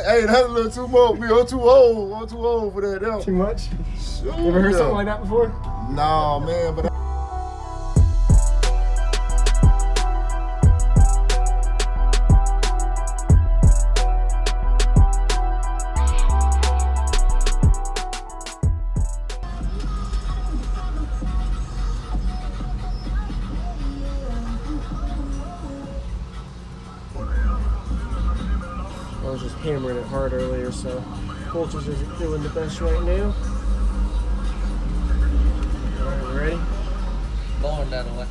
Hey, that's a little too much. I'm too old. I'm too old for that. Now. Too much? Shoot, You ever heard something like that before? Nah, man, but. I was just hammering it hard earlier, so voltage isn't doing the best right now. Alright, we ready? Going that way.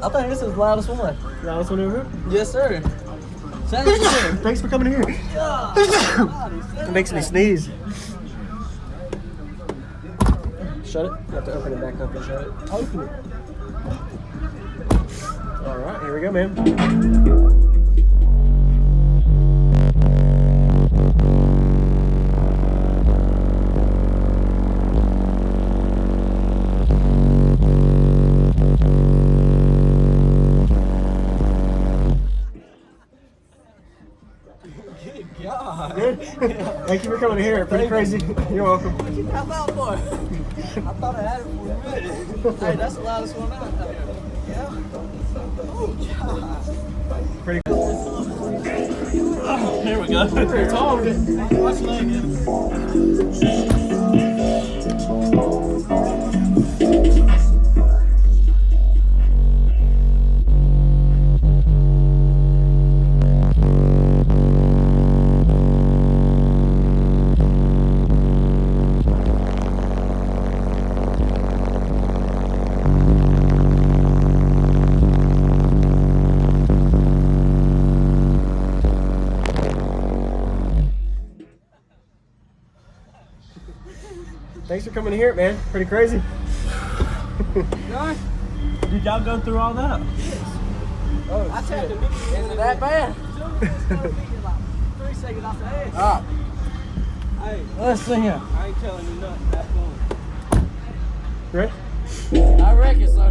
I think this is the loudest one. Loudest one over here? Yes, sir. Thanks for coming here. It makes me sneeze. Shut it. You have to open it back up and shut it. Open it. Alright, here we go, man. Thank you for coming here. Pretty crazy. You're welcome. What you tap out for? I thought I had it for a minute. Hey, that's the loudest one out there. Yeah. Oh, God. Pretty cool. Oh, here we go. Pretty tall. Watch leg. Thanks for coming here, man. Pretty crazy. Did y'all go through all that? Oh, I tapped the Mickey. Is it that bad? 3 seconds off the edge. Ah. Hey, let's see here. I ain't telling you nothing. That's going. Ready? I reckon so.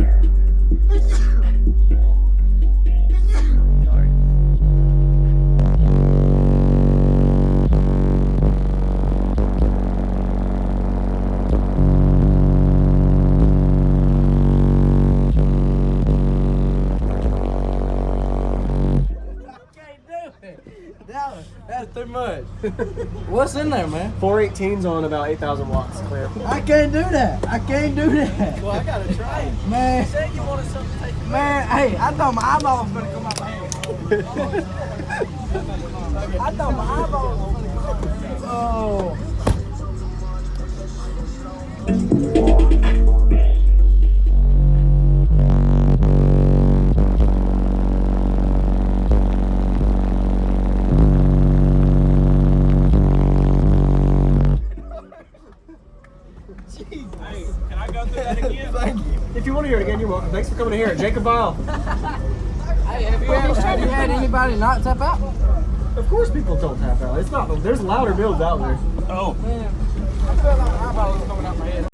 That's too much. What's in there, man? 418's on about 8,000 watts clear. I can't do that. I can't do that. Well, I gotta try it. Man. You said you wanted something to take it. Man, hey, I thought my eyeball was gonna come out my head. I thought my eyeball was gonna come out my head. Oh. Hey, can I go through that again? Thank you. If you want to hear it again, you're welcome. Thanks for coming here. Jacob Vile. Hey, have you had anybody not tap out? Of course people don't tap out. It's not. There's louder builds out there. Oh. Man, I felt like my eyeball was coming out my head.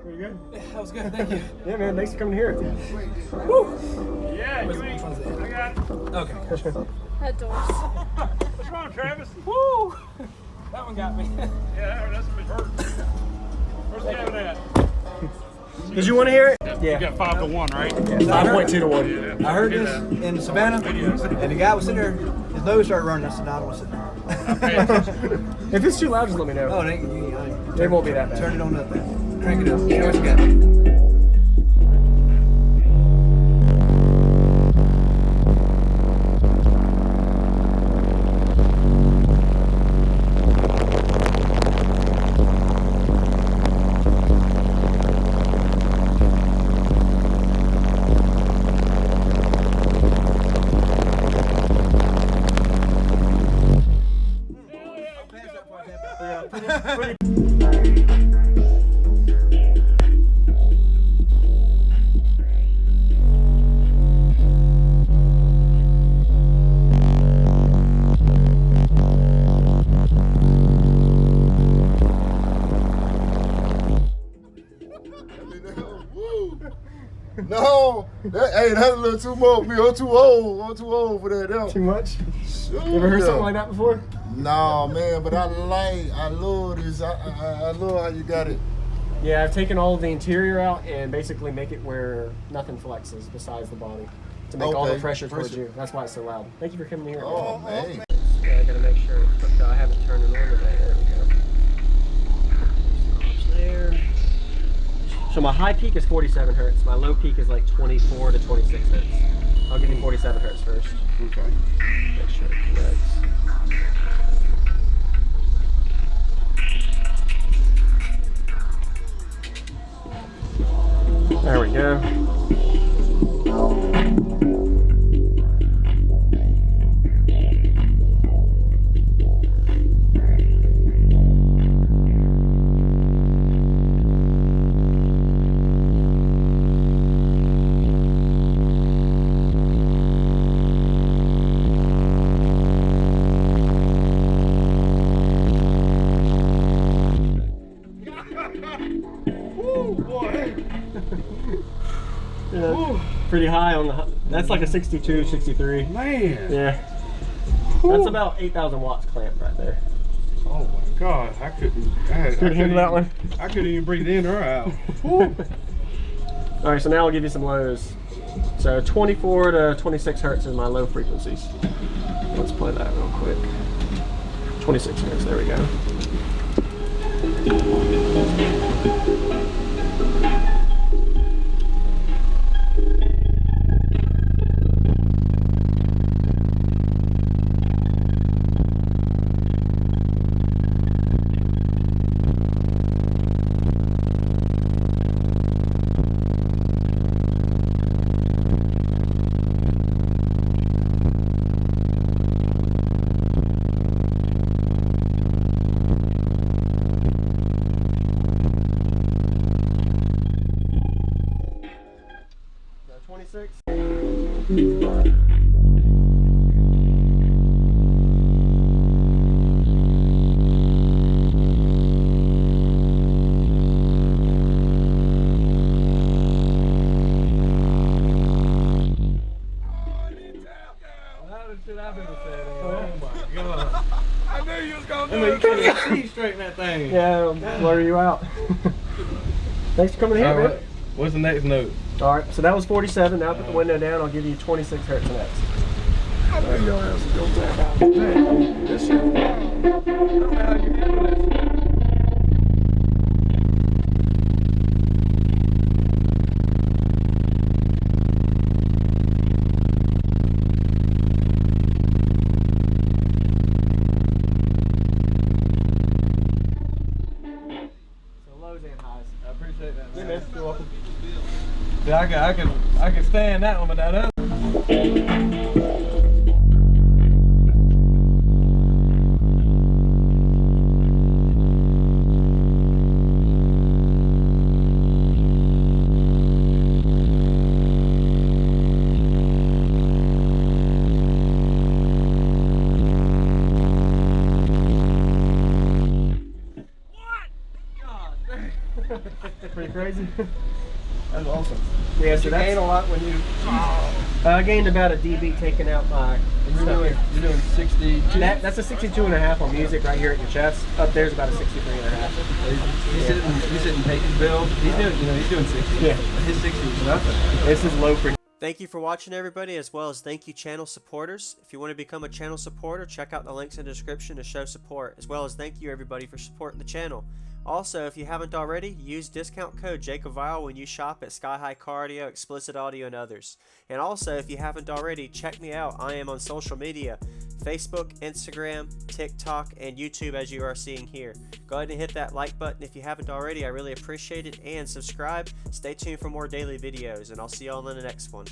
Pretty good. That was good, thank you. Yeah, man. Thanks for coming here. Yeah, you ain't. I got it. Okay. That doors. What's wrong, Travis? Woo! That one got me. Yeah, that's a bit hurt. Where's Kevin at? Did you want to hear it? You got 5 to 1, right? 5.2 to 1. I heard this in Savannah, and the guy was sitting there, his nose started running. I said, no, I don't want to sit there. I pay attention. If it's too loud, just let me know. Oh, it It won't be that bad. turn it on up, man. Crank it up. See what you got. No, hey, that's a little too much. I'm too old. I'm too old for that. Too much? Shoot. You ever heard something like that before? No, man, but I love this. I love how you got it. Yeah, I've taken all of the interior out and basically make it where nothing flexes besides the body to make all the pressure towards you. That's why it's so loud. Thank you for coming here. Oh, man. Yeah, I gotta make sure it's hooked up. I haven't turned it on today. There we go. There. So my high peak is 47 hertz. My low peak is like 24 to 26 hertz. I'll give you 47 hertz first. Okay. Make sure it connects. There we go. Pretty high on the, that's like a 62, 63. Man. Yeah. That's about 8,000 watts clamp right there. Oh my God, I couldn't handle that one. I couldn't even breathe in or out. All right, so now I'll give you some lows. So 24 to 26 hertz is my low frequencies. Let's play that real quick. 26 hertz, there we go. I knew you was gonna do it. You can't even see straight in that thing. Yeah, it'll blur you out. Thanks for coming here, man. Right. What's the next note? All right, so that was 47. Now put the window down. I'll give you 26 hertz next. I knew your ass was gonna tap out. Man, this shit. I don't know how you handle that. You're welcome. Yeah, I can stand that one, but that other. Pretty crazy. That's awesome. Yeah, so you that's gain a lot when you. I gained about a dB taking out my. You're doing 60. That's a 62 and a half on music right here at your chest. Up there's about a 63 and a half. He's sitting Peyton's bill. He's doing 60. Yeah. His 60 is nothing. This is low frequency. Thank you for watching, everybody, as well as thank you channel supporters. If you want to become a channel supporter, check out the links in the description to show support, as well as thank you everybody for supporting the channel. Also, if you haven't already, use discount code JACOBVILE when you shop at Sky High Cardio, Explicit Audio, and others. And also, if you haven't already, check me out. I am on social media, Facebook, Instagram, TikTok, and YouTube, as you are seeing here. Go ahead and hit that like button if you haven't already. I really appreciate it. And subscribe. Stay tuned for more daily videos, and I'll see you all in the next one.